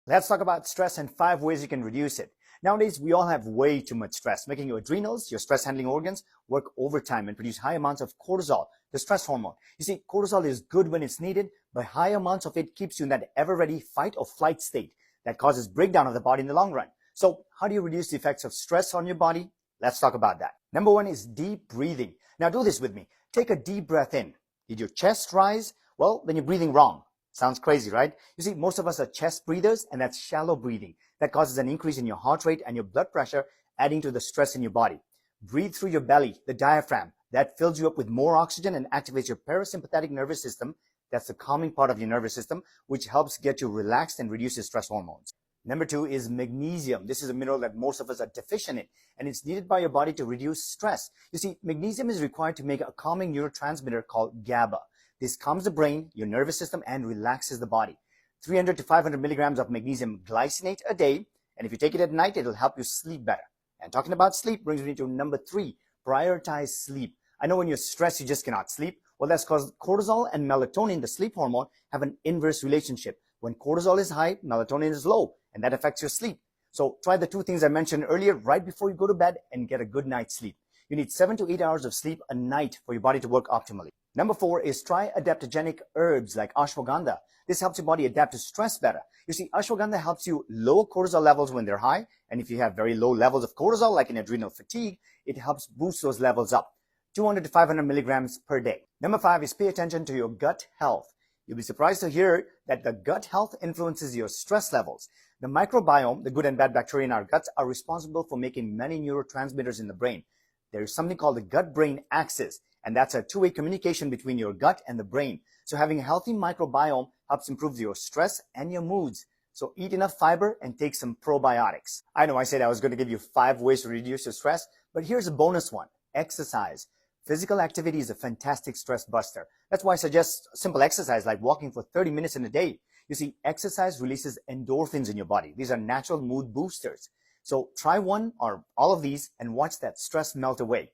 Let's talk about stress and 5 ways you can reduce it. Nowadays, we all have way too much stress, making your adrenals, your stress handling organs, work overtime and produce high amounts of cortisol, the stress hormone. You see, cortisol is good when it's needed, but high amounts of it keeps you in that ever-ready fight or flight state that causes breakdown of the body in the long run. So how do you reduce the effects of stress on your body? Let's talk about that. Number one is deep breathing. Now do this with me. Take a deep breath in. Did your chest rise? Well, then you're breathing wrong. Sounds crazy, right? You see, most of us are chest breathers, and that's shallow breathing. That causes an increase in your heart rate and your blood pressure, adding to the stress in your body. Breathe through your belly, the diaphragm. That fills you up with more oxygen and activates your parasympathetic nervous system. That's the calming part of your nervous system, which helps get you relaxed and reduces stress hormones. Number two is magnesium. This is a mineral that most of us are deficient in, and it's needed by your body to reduce stress. You see, magnesium is required to make a calming neurotransmitter called GABA. This calms the brain, your nervous system, and relaxes the body. 300 to 500 milligrams of magnesium glycinate a day, and if you take it at night, it'll help you sleep better. And talking about sleep brings me to number three, prioritize sleep. I know when you're stressed, you just cannot sleep. Well, that's because cortisol and melatonin, the sleep hormone, have an inverse relationship. When cortisol is high, melatonin is low, and that affects your sleep. So try the two things I mentioned earlier right before you go to bed and get a good night's sleep. You need 7 to 8 hours of sleep a night for your body to work optimally. Number four is try adaptogenic herbs like ashwagandha. This helps your body adapt to stress better. You see, ashwagandha helps you lower cortisol levels when they're high, and if you have very low levels of cortisol, like in adrenal fatigue, it helps boost those levels up. 200 to 500 milligrams per day. Number five is pay attention to your gut health. You'll be surprised to hear that the gut health influences your stress levels. The microbiome, the good and bad bacteria in our guts, are responsible for making many neurotransmitters in the brain. There is something called the gut-brain axis, and that's a two-way communication between your gut and the brain. So having a healthy microbiome helps improve your stress and your moods. So eat enough fiber and take some probiotics. I know I said I was going to give you 5 ways to reduce your stress, but here's a bonus one. Exercise. Physical activity is a fantastic stress buster. That's why I suggest simple exercise like walking for 30 minutes in a day. You see, exercise releases endorphins in your body. These are natural mood boosters. So try one or all of these and watch that stress melt away.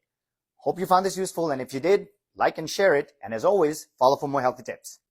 Hope you found this useful, and if you did, like and share it. And as always, follow for more healthy tips.